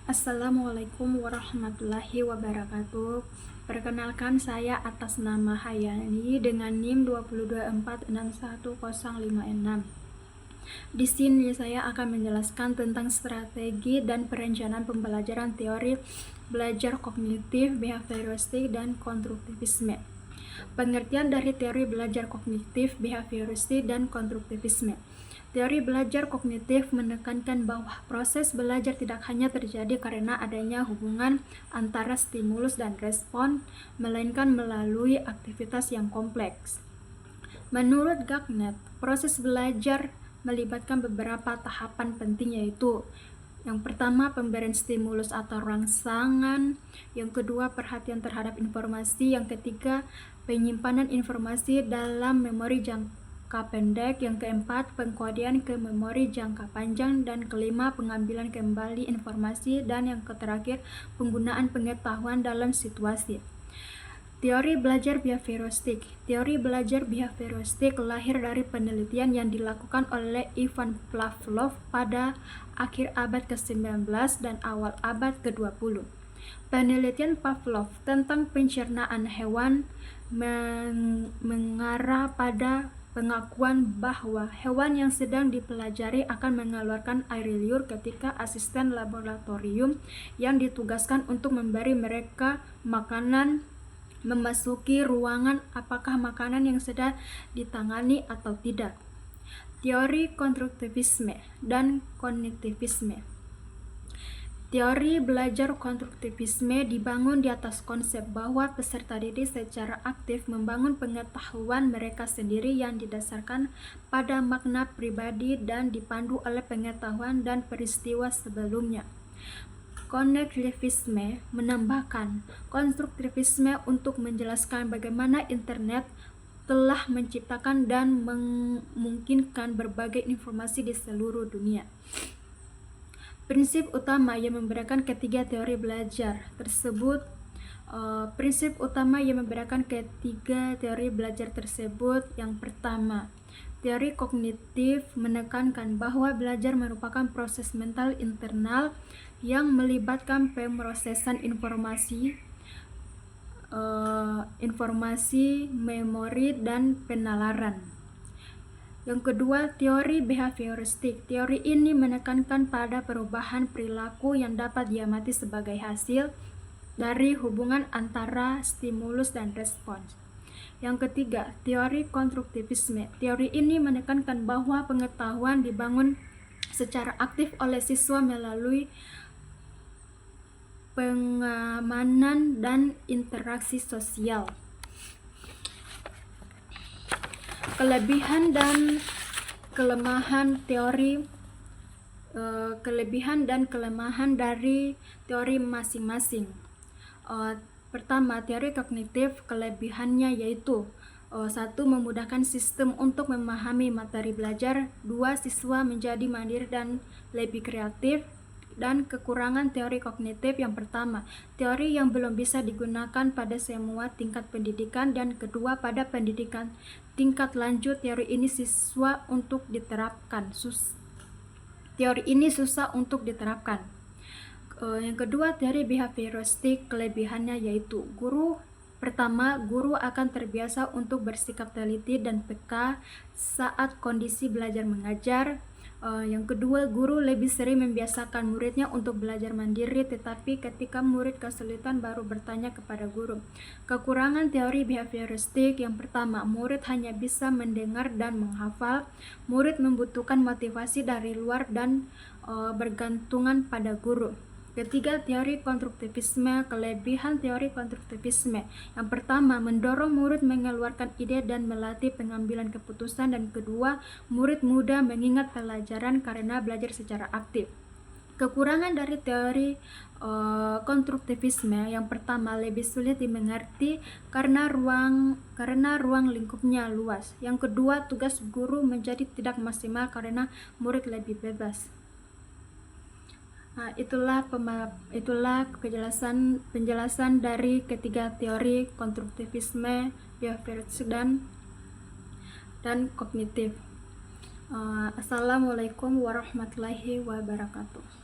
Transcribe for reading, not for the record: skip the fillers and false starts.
Assalamualaikum warahmatullahi wabarakatuh. Perkenalkan, saya atas nama Hayani dengan NIM 224610656. Di sini saya akan menjelaskan tentang strategi dan perencanaan pembelajaran teori belajar kognitif, behavioristik, dan konstruktivisme. Pengertian dari teori belajar kognitif, behavioristik, dan konstruktivisme. Teori belajar kognitif menekankan bahwa proses belajar tidak hanya terjadi karena adanya hubungan antara stimulus dan respon, melainkan melalui aktivitas yang kompleks. Menurut Gagnet, proses belajar melibatkan beberapa tahapan penting, yaitu yang pertama, pemberian stimulus atau rangsangan. Yang kedua, perhatian terhadap informasi. Yang ketiga, penyimpanan informasi dalam memori jangka pendek. Yang keempat, pengkodean ke memori jangka panjang. Dan kelima, pengambilan kembali informasi. Dan yang terakhir, penggunaan pengetahuan dalam situasi. Teori belajar behavioristik. Teori belajar behavioristik lahir dari penelitian yang dilakukan oleh Ivan Pavlov pada akhir abad ke-19 dan awal abad ke-20. Penelitian Pavlov tentang pencernaan hewan mengarah pada pengakuan bahwa hewan yang sedang dipelajari akan mengeluarkan air liur ketika asisten laboratorium yang ditugaskan untuk memberi mereka makanan memasuki ruangan, apakah makanan yang sedang ditangani atau tidak. Teori konstruktivisme dan kognitivisme. Teori belajar konstruktivisme dibangun di atas konsep bahwa peserta didik secara aktif membangun pengetahuan mereka sendiri yang didasarkan pada makna pribadi dan dipandu oleh pengetahuan dan peristiwa sebelumnya. Kognitivisme menambahkan konstruktivisme untuk menjelaskan bagaimana internet telah menciptakan dan memungkinkan berbagai informasi di seluruh dunia. Prinsip utama yang membedakan ketiga teori belajar tersebut yang pertama, teori kognitif menekankan bahwa belajar merupakan proses mental internal yang melibatkan pemrosesan informasi, memori, dan penalaran. Yang kedua, teori behavioristik. Teori ini menekankan pada perubahan perilaku yang dapat diamati sebagai hasil dari hubungan antara stimulus dan respons. Yang ketiga, teori konstruktivisme. Teori ini menekankan bahwa pengetahuan dibangun secara aktif oleh siswa melalui pengamanan dan interaksi sosial. Kelebihan dan kelemahan dari teori masing-masing. Pertama, teori kognitif, kelebihannya yaitu 1. Memudahkan sistem untuk memahami materi belajar. 2. Siswa menjadi mandiri dan lebih kreatif. Dan kekurangan teori kognitif yang pertama, teori yang belum bisa digunakan pada semua tingkat pendidikan, dan kedua, pada pendidikan tingkat lanjut teori ini susah untuk diterapkan. Yang kedua, teori behavioristik, kelebihannya yaitu guru akan terbiasa untuk bersikap teliti dan peka saat kondisi belajar mengajar. Yang kedua, guru lebih sering membiasakan muridnya untuk belajar mandiri, tetapi ketika murid kesulitan baru bertanya kepada guru. Kekurangan teori behavioristik yang pertama, murid hanya bisa mendengar dan menghafal. Murid membutuhkan motivasi dari luar dan bergantungan pada guru. Ketiga, teori konstruktivisme. Kelebihan teori konstruktivisme yang pertama, mendorong murid mengeluarkan ide dan melatih pengambilan keputusan, dan kedua, murid mudah mengingat pelajaran karena belajar secara aktif. Kekurangan dari teori konstruktivisme yang pertama, lebih sulit dimengerti karena ruang lingkupnya luas. Yang kedua, tugas guru menjadi tidak maksimal karena murid lebih bebas. Nah, itulah penjelasan dari ketiga teori konstruktivisme, behavioristik, dan kognitif. Assalamualaikum warahmatullahi wabarakatuh.